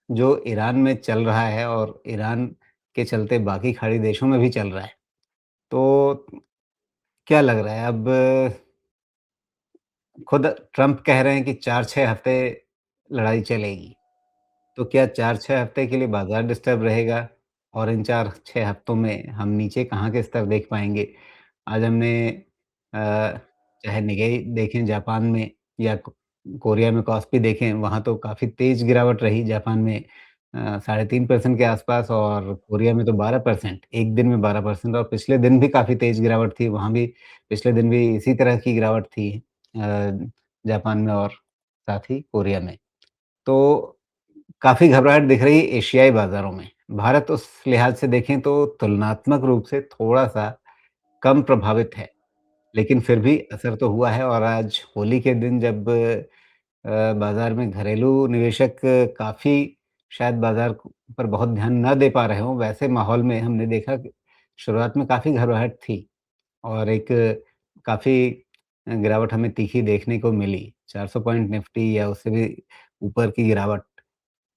जो ईरान में चल रहा है और ईरान के चलते बाकी खाड़ी देशों में भी चल रहा है। तो क्या लग रहा है अब खुद ट्रम्प कह रहे हैं कि 4-6 हफ्ते लड़ाई चलेगी। तो क्या 4-6 हफ्ते के लिए बाज़ार डिस्टर्ब रहेगा? और इन 4-6 हफ्तों में हम नीचे कहाँ के स्तर देख पाएँगे? आज हमने चाहे निकेई देखें जापान में या कोरिया में कॉस्पी देखें, वहाँ तो काफ़ी तेज़ गिरावट रही जापान में 3.5% के आसपास और कोरिया में तो 12%, एक दिन में 12% और पिछले दिन भी काफ़ी तेज़ गिरावट थी, वहाँ भी पिछले दिन भी इसी तरह की गिरावट थी जापान में और साथ ही कोरिया में। तो काफ़ी घबराहट दिख रही है एशियाई बाज़ारों में। भारत उस लिहाज से देखें तो तुलनात्मक रूप से थोड़ा-सा कम प्रभावित है, लेकिन फिर भी असर तो हुआ है और आज होली के दिन जब बाज़ार में घरेलू निवेशक काफ़ी शायद बाज़ार पर बहुत ध्यान ना दे पा रहे हों, वैसे माहौल में हमने देखा कि शुरुआत में काफ़ी घबराहट थी और एक काफ़ी गिरावट हमें तीखी देखने को मिली। 400 पॉइंट निफ्टी या उससे भी ऊपर की गिरावट।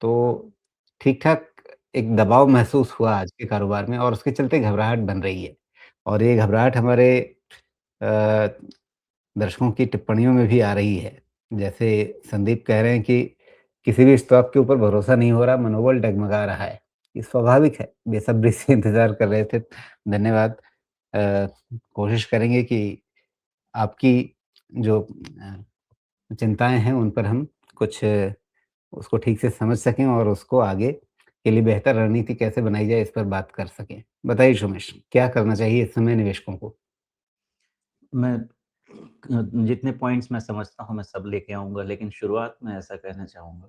तो ठीक-ठाक एक दबाव महसूस हुआ आज के कारोबार में और उसके चलते घबराहट बन रही है। और ये घबराहट हमारे अ, दर्शकों की टिप्पणियों में भी आ रही है। जैसे संदीप कह रहे हैं कि किसी भी स्टॉक के ऊपर भरोसा नहीं हो रहा, मनोबल डगमगा रहा है। ये स्वाभाविक है, बेसब्री से इंतज़ार कर रहे थे। धन्यवाद। अ, कोशिश करेंगे कि आपकी जो चिंताएँ हैं उन पर हम कुछ उसको ठीक से समझ सकें और उसको आगे के लिए बेहतर रणनीति कैसे बनाई जाए इस पर बात कर सकें। बताइए सोमेश, क्या करना चाहिए इस समय निवेशकों को? मैं जितने पॉइंट्स मैं समझता हूँ मैं सब लेके आऊँगा, लेकिन शुरुआत में ऐसा कहना चाहूँगा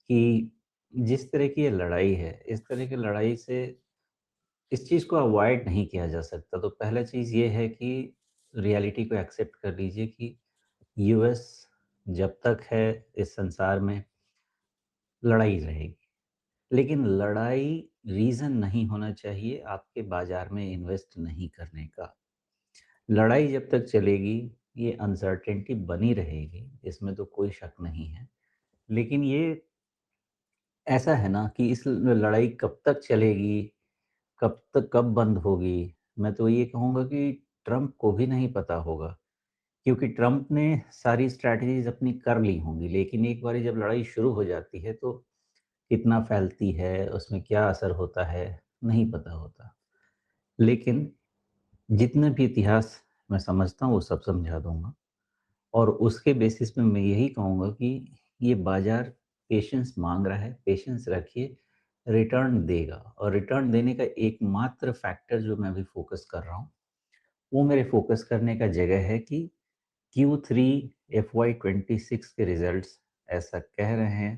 कि जिस तरह की ये लड़ाई है, इस तरह की लड़ाई से इस चीज़ को अवॉइड नहीं किया जा सकता। तो पहला चीज़ ये है कि रियलिटी को एक्सेप्ट कर लीजिए कि यूएस जब तक है इस संसार में, लड़ाई रहेगी। लेकिन लड़ाई रीज़न नहीं होना चाहिए आपके बाज़ार में इन्वेस्ट नहीं करने का। लड़ाई जब तक चलेगी, ये अनसर्टेनिटी बनी रहेगी, इसमें तो कोई शक नहीं है। लेकिन ये ऐसा है ना कि इस लड़ाई कब तक चलेगी, कब बंद होगी, मैं तो ये कहूँगा कि ट्रम्प को भी नहीं पता होगा। क्योंकि ट्रम्प ने सारी स्ट्रैटेजीज़ अपनी कर ली होंगी, लेकिन एक बारी जब लड़ाई शुरू हो जाती है तो कितना फैलती है, उसमें क्या असर होता है, नहीं पता होता। लेकिन जितने भी इतिहास मैं समझता हूँ वो सब समझा दूँगा और उसके बेसिस पे मैं यही कहूँगा कि ये बाज़ार पेशेंस माँग रहा है, पेशेंस रखिए, रिटर्न देगा और रिटर्न देने का एकमात्र फैक्टर जो मैं अभी फ़ोकस कर रहा हूँ, वो मेरे फ़ोकस करने का जगह है कि Q3 FY26 के रिज़ल्ट्स ऐसा कह रहे हैं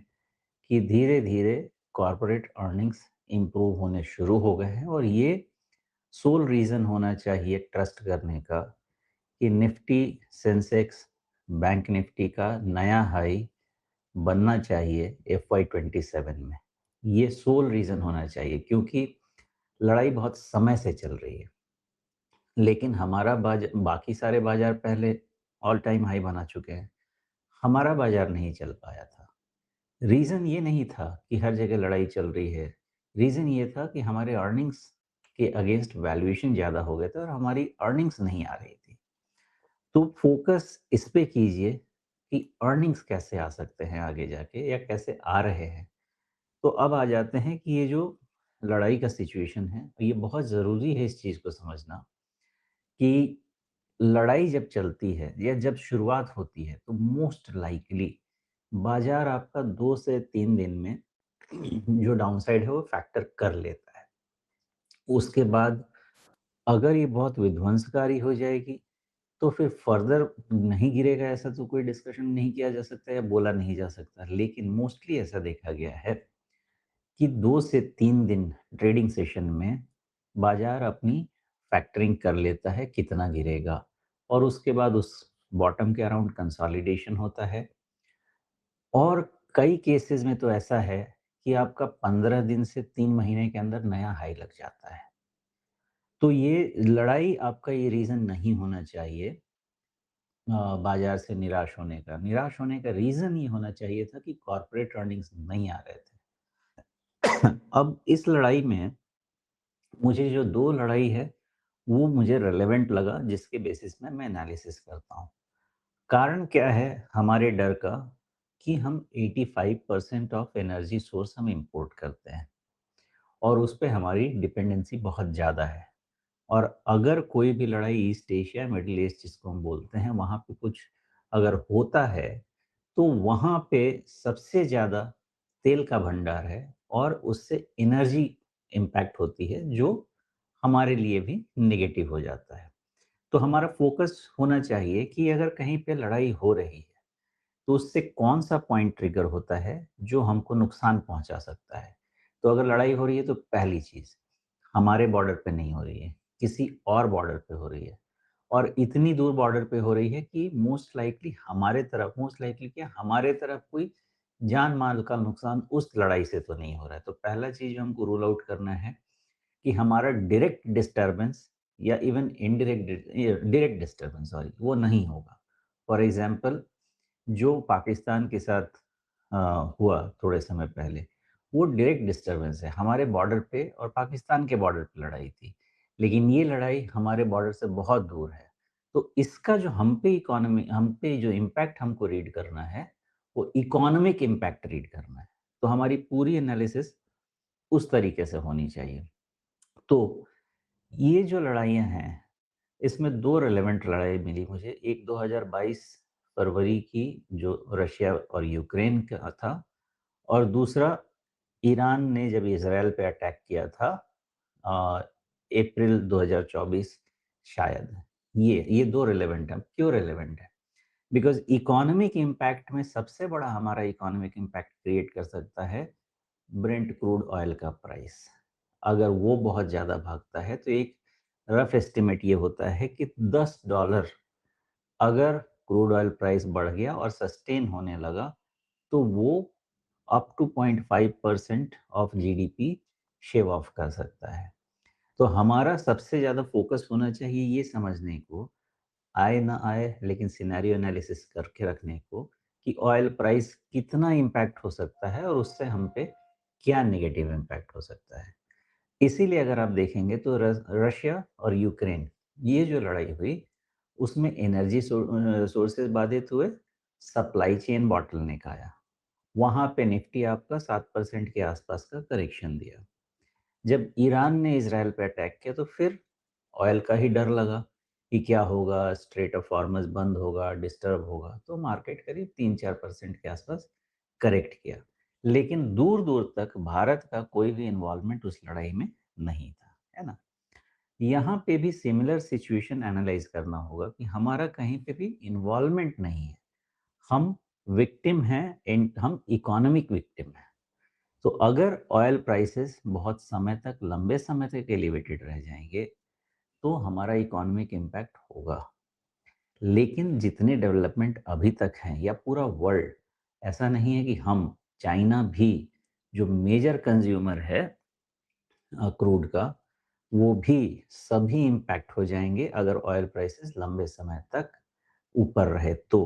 कि धीरे-धीरे कॉर्पोरेट अर्निंग्स इम्प्रूव होने शुरू हो गए हैं और ये सोल रीज़न होना चाहिए ट्रस्ट करने का कि निफ्टी, सेंसेक्स, बैंक निफ्टी का नया हाई बनना चाहिए FY27 में। ये सोल रीज़न होना चाहिए क्योंकि लड़ाई बहुत समय से चल रही है। लेकिन हमारा बाकी सारे बाज़ार पहले ऑल टाइम हाई बना चुके हैं। हमारा बाज़ार नहीं चल पाया था। रीज़न ये नहीं था कि हर जगह लड़ाई चल रही है। रीज़न ये था कि हमारे अर्निंग्स के अगेंस्ट वैल्यूएशन ज़्यादा हो गए थे और हमारी अर्निंग्स नहीं आ रही थी। तो फ़ोकस इस पे कीजिए कि अर्निंग्स कैसे आ सकते हैं आगे जाके या कैसे आ रहे हैं। तो अब आ जाते हैं कि ये जो लड़ाई का सिचुएशन है, ये बहुत ज़रूरी है इस चीज़ को समझना कि लड़ाई जब चलती है या जब शुरुआत होती है तो मोस्ट लाइकली बाज़ार आपका 2 से 3 दिन में जो डाउनसाइड है वो फैक्टर कर लेता है। उसके बाद अगर ये बहुत विध्वंसकारी हो जाएगी, तो फिर फर्दर नहीं गिरेगा ऐसा तो कोई डिस्कशन नहीं किया जा सकता या बोला नहीं जा सकता। लेकिन मोस्टली ऐसा देखा गया है कि 2 से 3 दिन ट्रेडिंग सेशन में बाज़ार अपनी फैक्टरिंग कर लेता है कितना गिरेगा और उसके बाद उस बॉटम के अराउंड कंसोलिडेशन होता है और कई केसेस में तो ऐसा है कि आपका 15 दिन से 3 महीने के अंदर नया हाई लग जाता है। तो ये लड़ाई आपका ये रीज़न नहीं होना चाहिए बाज़ार से निराश होने का। निराश होने का रीज़न ये होना चाहिए था कि कॉर्पोरेट अर्निंग्स नहीं आ रहे थे। अब इस लड़ाई में मुझे जो 2 लड़ाई है, वो मुझे रिलेवेंट लगा जिसके बेसिस में मैं एनालिसिस करता हूँ। कारण क्या है हमारे डर का कि हम 85% ऑफ एनर्जी सोर्स हम इंपोर्ट करते हैं और उस पे हमारी डिपेंडेंसी बहुत ज़्यादा है। और अगर कोई भी लड़ाई ईस्ट एशिया, मिडल ईस्ट जिसको हम बोलते हैं, वहाँ पे कुछ अगर होता है, तो वहाँ पे सबसे ज़्यादा तेल का भंडार है और उससे एनर्जी इम्पैक्ट होती है, जो हमारे लिए भी नेगेटिव हो जाता है। तो हमारा फ़ोकस होना चाहिए कि अगर कहीं पे लड़ाई हो रही है, तो उससे कौन-सा पॉइंट ट्रिगर होता है, जो हमको नुकसान पहुँचा सकता है। तो अगर लड़ाई हो रही है, तो पहली चीज़, हमारे बॉर्डर पे नहीं हो रही है, किसी और बॉर्डर पे हो रही है और इतनी दूर बॉर्डर पे हो रही है कि मोस्ट लाइकली क्या हमारे तरफ कोई जान-माल का नुकसान उस लड़ाई से तो नहीं हो रहा है। तो पहला चीज़ जो हमको रूल आउट करना है कि हमारा डायरेक्ट डिस्टर्बेंस या इवन डायरेक्ट डिस्टर्बेंस सॉरी वो नहीं होगा। फॉर एग्ज़ाम्पल जो पाकिस्तान के साथ अ, हुआ थोड़े समय पहले, वो डायरेक्ट डिस्टर्बेंस है। हमारे बॉर्डर पे और पाकिस्तान के बॉर्डर पे लड़ाई थी। लेकिन ये लड़ाई हमारे बॉर्डर से बहुत दूर है। तो इसका जो हम पे जो इम्पैक्ट हमको रीड करना है, वो इकोनॉमिक इम्पैक्ट रीड करना है। तो हमारी पूरी एनालिसिस उस तरीके से होनी चाहिए। तो ये जो लड़ाइयाँ हैं, इसमें 2 रिलेवेंट लड़ाई मिली मुझे। एक 2022 फरवरी की जो रशिया और यूक्रेन का था और दूसरा ईरान ने जब इज़राइल पे अटैक किया था अ, अप्रैल 2024 शायद। ये 2 रिलेवेंट हैं। क्यों रिलेवेंट है? बिकॉज़ इकोनॉमिक इम्पैक्ट में सबसे बड़ा हमारा इकोनॉमिक इम्पैक्ट क्रिएट कर सकता है ब्रेंट क्रूड ऑयल का प्राइस। अगर वो बहुत ज़्यादा भागता है तो एक रफ एस्टिमेट ये होता है कि $10 अगर क्रूड ऑयल प्राइस बढ़ गया और सस्टेन होने लगा तो वो up to 0.5% of GDP shave off कर सकता है। तो हमारा सबसे ज़्यादा फोकस होना चाहिए ये समझने को, आए ना आए लेकिन सिनेरियो एनालिसिस करके रखने को कि ऑयल प्राइस कितना इम्पैक्ट हो सकता है और उससे हम पे क्या नेगेटिव इम्पैक्ट हो सकता है। इसीलिए अगर आप देखेंगे तो रशिया और यूक्रेन ये जो लड़ाई हुई उसमें एनर्जी सोर्सेज बाधित हुए, सप्लाई चेन बॉटलनेक आया। वहाँ पे निफ्टी आपका 7% के आसपास का करेक्शन दिया। जब ईरान ने इज़राइल पे अटैक किया तो फिर ऑयल का ही डर लगा कि क्या होगा, स्ट्रेट ऑफ हॉर्मज़ बंद होगा, डिस्टर्ब होगा, तो मार्केट करीब 3-4% के आसपास करेक्ट किया। लेकिन दूर-दूर तक भारत का कोई भी इन्वॉल्वमेंट उस लड़ाई में नहीं था, है ना? यहाँ पे भी सिमिलर सिचुएशन एनालाइज़ करना होगा कि हमारा कहीं पे भी इन्वॉल्वमेंट नहीं है। हम विक्टिम हैं एंड हम इकोनॉमिक विक्टिम हैं। तो अगर ऑयल प्राइसेस बहुत समय तक लंबे समय तक एलिवेटेड रह जाएँगे, तो हमारा इकोनॉमिक इम्पैक्ट होगा। लेकिन जितने डेवलपमेंट अभी तक हैं या पूरा वर्ल्ड, ऐसा नहीं है कि हम, चाइना भी जो मेजर कंज़्यूमर है क्रूड का, वो भी सभी इम्पैक्ट हो जाएँगे अगर ऑयल प्राइसेस लंबे समय तक ऊपर रहे तो।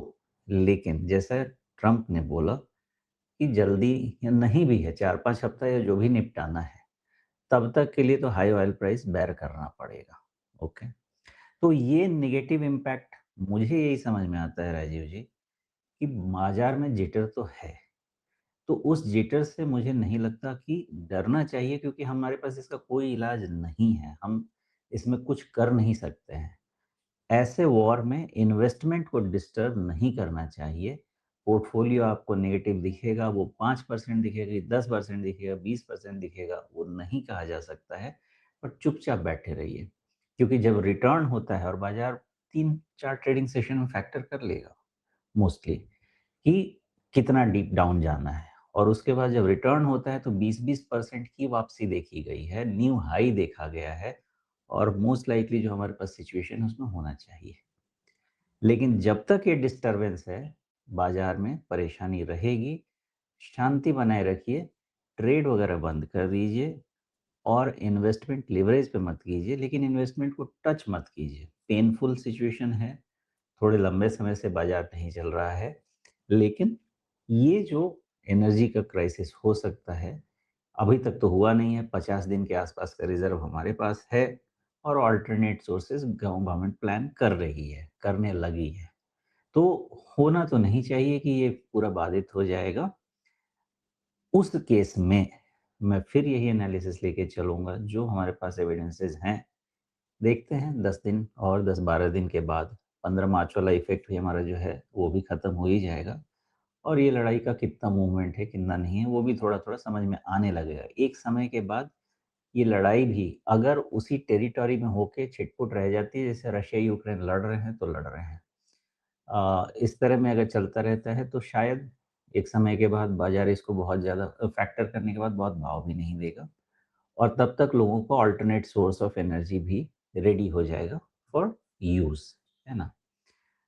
लेकिन जैसा ट्रम्प ने बोला कि जल्दी या नहीं भी है 4-5 हफ्ता या जो भी निपटाना है, तब तक के लिए तो हाई ऑयल प्राइस बेयर करना पड़ेगा। ओके। तो ये नेगेटिव इम्पैक्ट मुझे यही समझ में आता है राजीव जी कि बाज़ार में जिटर तो है। तो उस जिटर से मुझे नहीं लगता कि डरना चाहिए क्योंकि हमारे पास इसका कोई इलाज नहीं है। हम इसमें कुछ कर नहीं सकते हैं। ऐसे वॉर में इन्वेस्टमेंट को डिस्टर्ब नहीं करना चाहिए। पोर्टफोलियो आपको नेगेटिव दिखेगा, वो 5% दिखेगा, 10% दिखेगा, 20% दिखेगा, वो नहीं कहा जा सकता है, पर चुपचाप बैठे रहिए। क्योंकि जब रिटर्न होता है और बाज़ार 3-4 ट्रेडिंग सेशन में फैक्टर कर लेगा मोस्टली कि कितना डीप डाउन जाना है और उसके बाद जब रिटर्न होता है तो 20-20% की वापसी देखी गई है, न्यू हाई देखा गया है और मोस्ट लाइकली जो हमारे पास सिचुएशन है उसमें होना चाहिए। लेकिन जब तक ये डिस्टर्बेंस है, बाज़ार में परेशानी रहेगी, शांति बनाए रखिए, ट्रेड वगैरह बंद कर दीजिए और इन्वेस्टमेंट लिवरेज पे मत कीजिए, लेकिन इन्वेस्टमेंट को टच मत कीजिए। पेनफुल सिचुएशन है, थोड़े लंबे समय से बाज़ार नहीं चल रहा है, लेकिन ये जो एनर्जी का क्राइसिस हो सकता है, अभी तक तो हुआ नहीं है, 50 दिन के आसपास का रिज़र्व हमारे पास है और अल्टरनेट सोर्सेज़ गवर्नमेंट प्लान कर रही है, करने लगी है। तो होना तो नहीं चाहिए कि ये पूरा बाधित हो जाएगा। उस केस में मैं फिर यही एनालिसिस लेके चलूँगा जो हमारे पास एविडेंसेस हैं। देखते हैं 10 दिन और 10-12 दिन के बाद 15 मार्च वाला इफ़ेक्ट भी हमारा जो है वो भी ख़त्म हो ही जाएगा और ये लड़ाई का कितना मूवमेंट है, कितना नहीं है, वो भी थोड़ा-थोड़ा समझ में आने लगेगा। एक समय के बाद ये लड़ाई भी अगर उसी टेरिटरी में होके छिटपुट रह जाती है, जैसे रशिया यूक्रेन लड़ रहे हैं, तो लड़ रहे हैं। इस तरह में अगर चलता रहता है तो शायद एक समय के बाद बाज़ार इसको बहुत ज़्यादा फैक्टर करने के बाद बहुत भाव भी नहीं देगा और तब तक लोगों को अल्टरनेट सोर्स ऑफ एनर्जी भी रेडी हो जाएगा फॉर यूज़, है ना?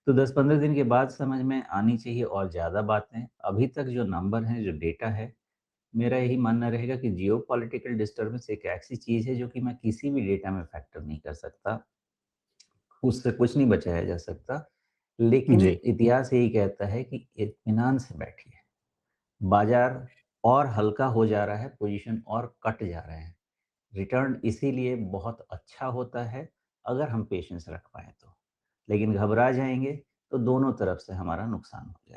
तो 10-15 दिन के बाद समझ में आनी चाहिए और ज़्यादा बातें। अभी तक जो नंबर हैं, जो डेटा है, मेरा यही मानना रहेगा कि जियोपॉलिटिकल डिस्टर्बेंस एक ऐसी चीज़ है जो कि मैं किसी भी डेटा में फैक्टर नहीं कर सकता। उससे कुछ नहीं बचाया जा सकता। लेकिन जी। इतिहास यही कहता है कि इत्मीनान से बैठिए। बाज़ार और हल्का हो जा रहा है, पोज़ीशन और कट जा रहे हैं। रिटर्न इसीलिए बहुत अच्छा होता है, अगर हम पेशेंस रख पाएँ तो। लेकिन घबरा जाएँगे, तो दोनों तरफ से हमारा नुकसान हो जाएगा।